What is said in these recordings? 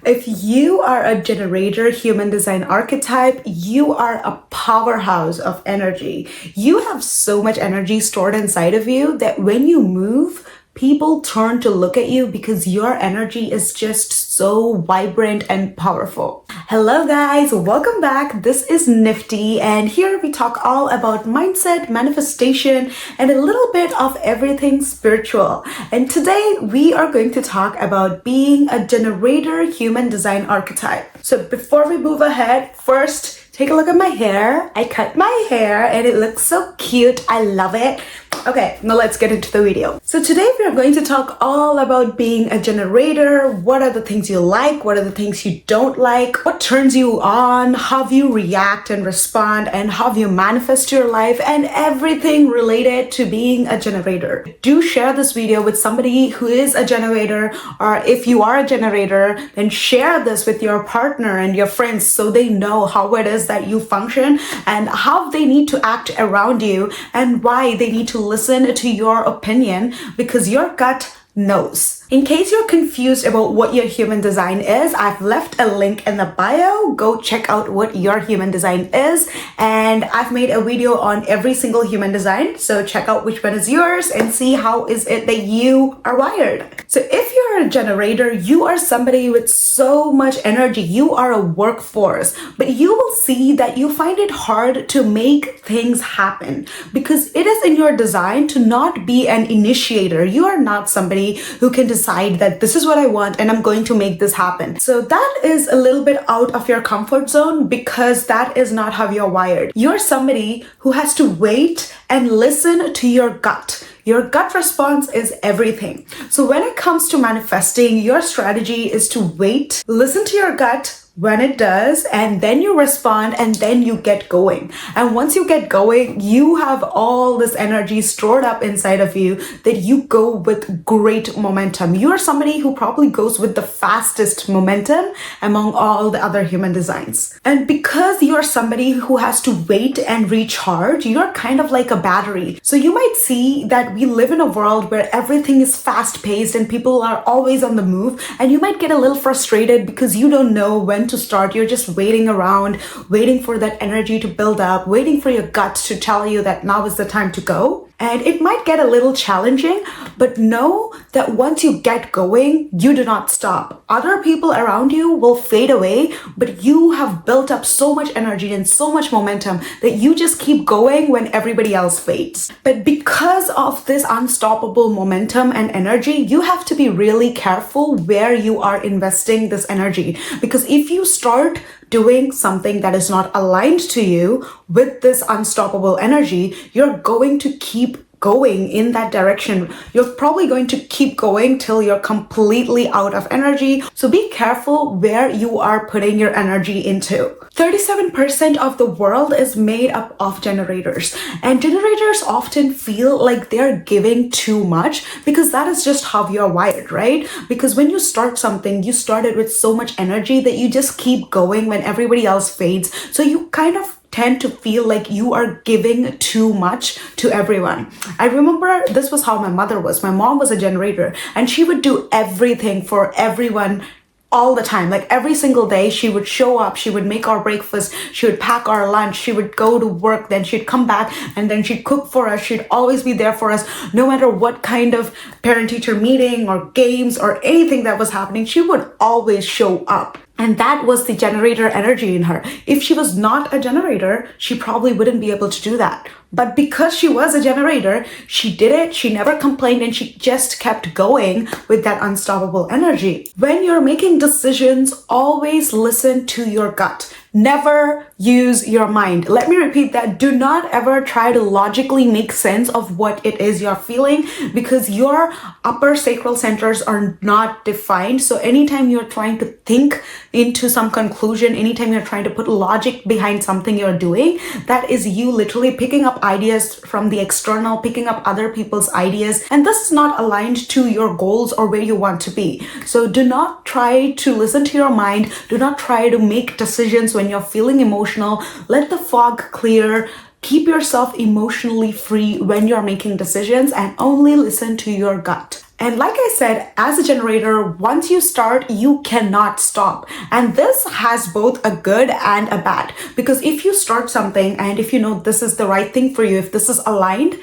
If you are a generator human design archetype, you are a powerhouse of energy. You have so much energy stored inside of you that when you move, people turn to look at you because your energy is just so vibrant and powerful. Hello guys, welcome back. This is Nifty, and here we talk all about mindset, manifestation, and a little bit of everything spiritual. And today we are going to talk about being a generator human design archetype. So before we move ahead, first take a look at my hair. I cut my hair and it looks so cute. I love it. Okay, now let's get into the video. So today we are going to talk all about being a generator. What are the things you like? What are the things you don't like? What turns you on? How you react and respond, and how you manifest your life, and everything related to being a generator. Do share this video with somebody who is a generator, or if you are a generator, then share this with your partner and your friends so they know how it is that you function and how they need to act around you and why they need to listen to your opinion, because your gut knows. In case you're confused about what your human design is, I've left a link in the bio. Go check out what your human design is. And I've made a video on every single human design. So check out which one is yours and see how is it that you are wired. So if you're a generator, you are somebody with so much energy. You are a workforce, but you will see that you find it hard to make things happen because it is in your design to not be an initiator. You are not somebody who can decide that this is what I want and I'm going to make this happen. So that is a little bit out of your comfort zone because that is not how you're wired. You're somebody who has to wait and listen to your gut. Your gut response is everything. So when it comes to manifesting, your strategy is to wait, listen to your gut when it does, and then you respond, and then you get going. And once you get going, you have all this energy stored up inside of you that you go with great momentum. You are somebody who probably goes with the fastest momentum among all the other human designs. And because you're somebody who has to wait and recharge, you're kind of like a battery. So you might see that we live in a world where everything is fast paced and people are always on the move, and you might get a little frustrated because you don't know when to start. You're just waiting around, waiting for that energy to build up, waiting for your gut to tell you that now is the time to go. And it might get a little challenging, but know that once you get going, you do not stop. Other people around you will fade away, but you have built up so much energy and so much momentum that you just keep going when everybody else fades. But because of this unstoppable momentum and energy, you have to be really careful where you are investing this energy. Because if you start doing something that is not aligned to you with this unstoppable energy, you're going to keep going in that direction. You're probably going to keep going till you're completely out of energy. So be careful where you are putting your energy into. 37% of the world is made up of generators, and generators often feel like they're giving too much because that is just how you're wired, right? Because when you start something, you start it with so much energy that you just keep going when everybody else fades. So you kind of tend to feel like you are giving too much to everyone. I remember this was how my mother was. My mom was a generator and she would do everything for everyone all the time. Like every single day she would show up, she would make our breakfast, she would pack our lunch, she would go to work, then she'd come back and then she'd cook for us. She'd always be there for us no matter what kind of parent-teacher meeting or games or anything that was happening. She would always show up. And that was the generator energy in her. If she was not a generator, she probably wouldn't be able to do that. But because she was a generator, she did it, she never complained, and she just kept going with that unstoppable energy. When you're making decisions, always listen to your gut. Never use your mind. Let me repeat that. Do not ever try to logically make sense of what it is you're feeling, because your upper sacral centers are not defined. So anytime you're trying to think into some conclusion, anytime you're trying to put logic behind something you're doing, that is you literally picking up ideas from the external, picking up other people's ideas, and this is not aligned to your goals or where you want to be. So do not try to listen to your mind. Do not try to make decisions when you're feeling emotional. Let the fog clear. Keep yourself emotionally free when you're making decisions and only listen to your gut. And like I said, as a generator, once you start, you cannot stop. And this has both a good and a bad. Because if you start something and if you know this is the right thing for you, if this is aligned,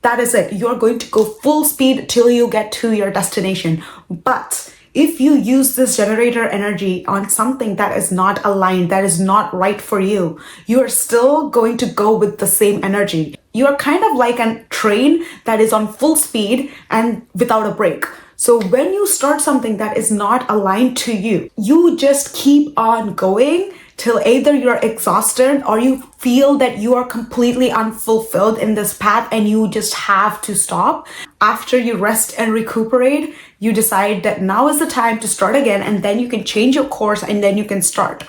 that is it. You're going to go full speed till you get to your destination. But if you use this generator energy on something that is not aligned, that is not right for you, you are still going to go with the same energy. You are kind of like a train that is on full speed and without a brake. So when you start something that is not aligned to you, you just keep on going till either you're exhausted or you feel that you are completely unfulfilled in this path and you just have to stop. After you rest and recuperate, you decide that now is the time to start again, and then you can change your course and then you can start.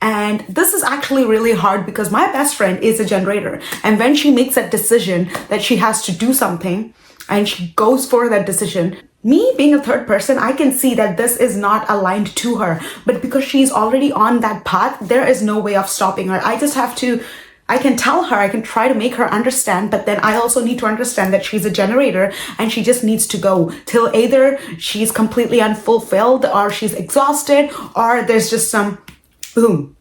And this is actually really hard because my best friend is a generator. And when she makes that decision that she has to do something and she goes for that decision, me being a third person, I can see that this is not aligned to her. But because she's already on that path, there is no way of stopping her. I can tell her, I can try to make her understand, but then I also need to understand that she's a generator and she just needs to go till either she's completely unfulfilled or she's exhausted or there's just some boom.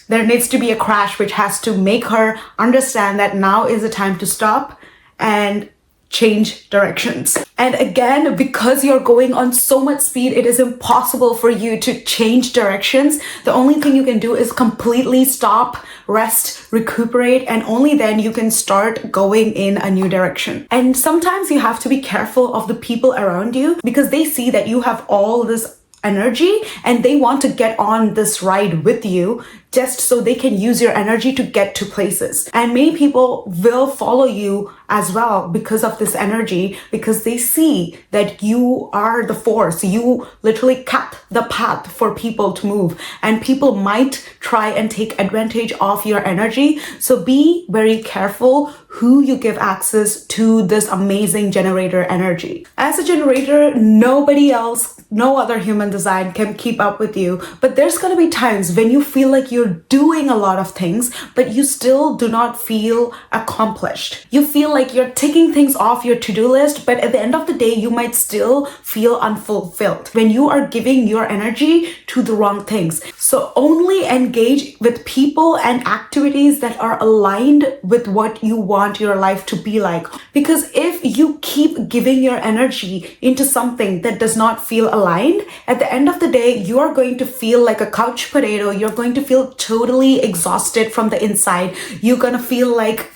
There needs to be a crash which has to make her understand that now is the time to stop and change directions. And again, because you're going on so much speed, it is impossible for you to change directions. The only thing you can do is completely stop, rest, recuperate, and only then you can start going in a new direction. And sometimes you have to be careful of the people around you because they see that you have all this energy and they want to get on this ride with you just so they can use your energy to get to places. And many people will follow you as well because of this energy, because they see that you are the force. You literally cut the path for people to move, and people might try and take advantage of your energy. So be very careful who you give access to this amazing generator energy. As a generator, nobody else, no other human design can keep up with you. But there's going to be times when you feel like you're doing a lot of things, but you still do not feel accomplished. You feel like you're ticking things off your to-do list, but at the end of the day, you might still feel unfulfilled when you are giving your energy to the wrong things. So only engage with people and activities that are aligned with what you want your life to be like. Because if you keep giving your energy into something that does not feel aligned, at the end of the day, you are going to feel like a couch potato. You're going to feel totally exhausted from the inside. You're going to feel like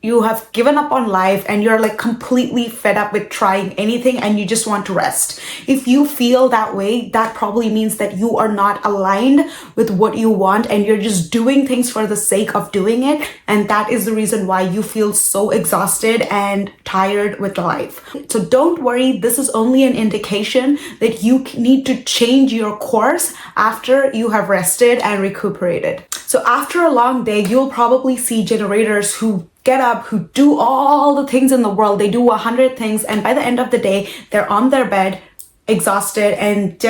you have given up on life and you're like completely fed up with trying anything and you just want to rest. If you feel that way, that probably means that you are not aligned with what you want and you're just doing things for the sake of doing it. And that is the reason why you feel so exhausted and tired with life. So don't worry, this is only an indication that you need to change your course after you have rested and recuperated. So after a long day, you'll probably see generators who get up, who do all the things in the world. They do 100 things, and by the end of the day, they're on their bed, exhausted, and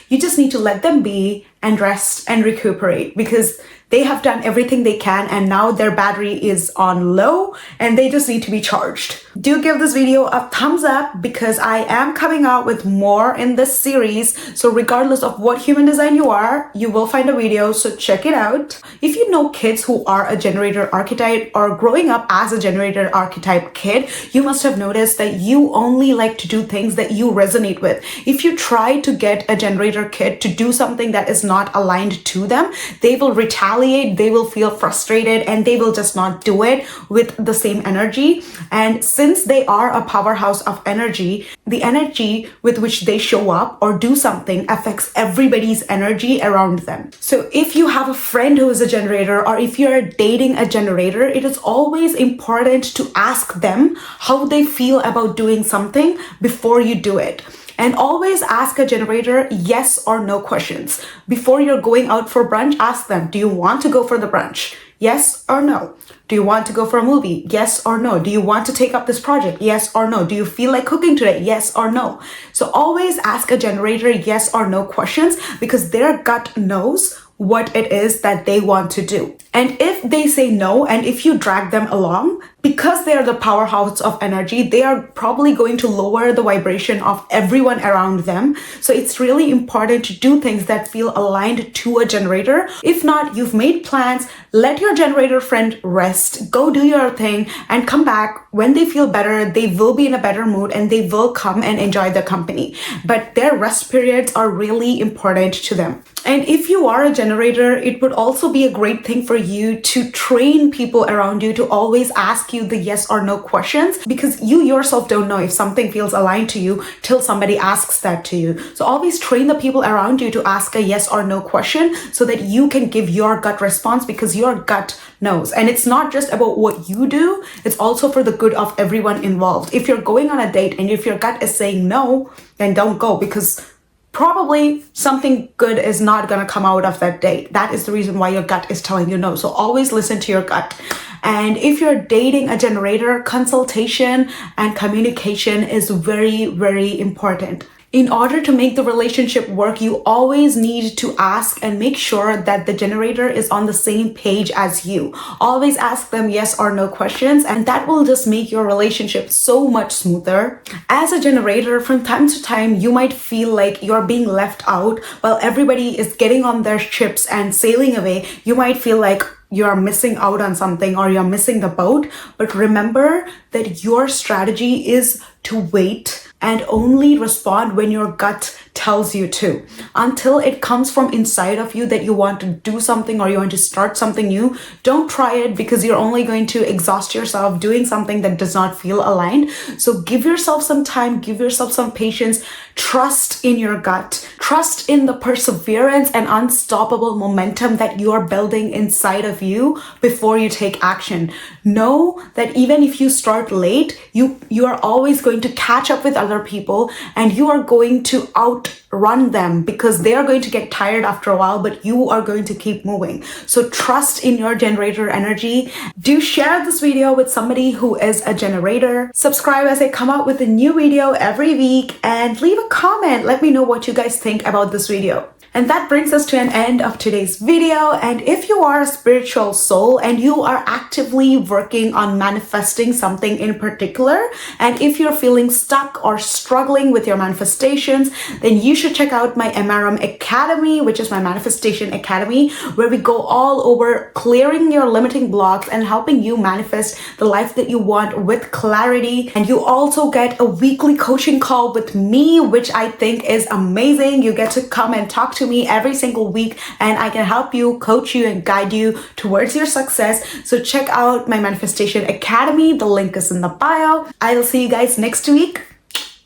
you just need to let them be and rest and recuperate because they have done everything they can and now their battery is on low and they just need to be charged. Do give this video a thumbs up because I am coming out with more in this series. So regardless of what human design you are, you will find a video, so check it out. If you know kids who are a generator archetype or growing up as a generator archetype kid, you must have noticed that you only like to do things that you resonate with. If you try to get a generator kid to do something that is not aligned to them, they will retaliate, they will feel frustrated, and they will just not do it with the same energy. And since they are a powerhouse of energy, the energy with which they show up or do something affects everybody's energy around them. So if you have a friend who is a generator or if you're dating a generator, it is always important to ask them how they feel about doing something before you do it. And always ask a generator yes or no questions. Before you're going out for brunch, ask them, do you want to go for the brunch? Yes or no? Do you want to go for a movie? Yes or no? Do you want to take up this project? Yes or no? Do you feel like cooking today? Yes or no? So always ask a generator yes or no questions, because their gut knows what it is that they want to do. And if they say no, and if you drag them along, because they are the powerhouse of energy, they are probably going to lower the vibration of everyone around them. So it's really important to do things that feel aligned to a generator. If not, you've made plans, let your generator friend rest, go do your thing, and come back. When they feel better, they will be in a better mood and they will come and enjoy the company. But their rest periods are really important to them. And if you are a generator, it would also be a great thing for you to train people around you to always ask you the yes or no questions, because you yourself don't know if something feels aligned to you till somebody asks that to you. So always train the people around you to ask a yes or no question so that you can give your gut response, because your gut knows. And it's not just about what you do, it's also for the good of everyone involved. If you're going on a date and if your gut is saying no, then don't go, because probably something good is not going to come out of that date. That is the reason why your gut is telling you no. So always listen to your gut. And if you're dating a generator, consultation and communication is very, very important. In order to make the relationship work, you always need to ask and make sure that the generator is on the same page as you. Always ask them yes or no questions, and that will just make your relationship so much smoother. As a generator, from time to time, you might feel like you're being left out while everybody is getting on their ships and sailing away. You might feel like you're missing out on something or you're missing the boat. But remember that your strategy is to wait and only respond when your gut tells you to. Until it comes from inside of you that you want to do something or you want to start something new, don't try it, because you're only going to exhaust yourself doing something that does not feel aligned. So give yourself some time, give yourself some patience, trust in your gut, trust in the perseverance and unstoppable momentum that you are building inside of you before you take action. Know that even if you start late, you are always going to catch up with other people and you are going to outrun them, because they are going to get tired after a while, but you are going to keep moving. So trust in your generator energy. Do share this video with somebody who is a generator. Subscribe as I come out with a new video every week, and leave a comment. Let me know what you guys think about this video. And that brings us to an end of today's video. And if you are a spiritual soul and you are actively working on manifesting something in particular, and if you're feeling stuck or struggling with your manifestations, then you should check out my MRM Academy, which is my manifestation academy, where we go all over clearing your limiting blocks and helping you manifest the life that you want with clarity. And you also get a weekly coaching call with me, which I think is amazing. You get to come and talk to me every single week, and I can help you, coach you, and guide you towards your success. So check out my Manifestation Academy. The link is in the bio. I will see you guys next week.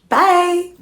Bye.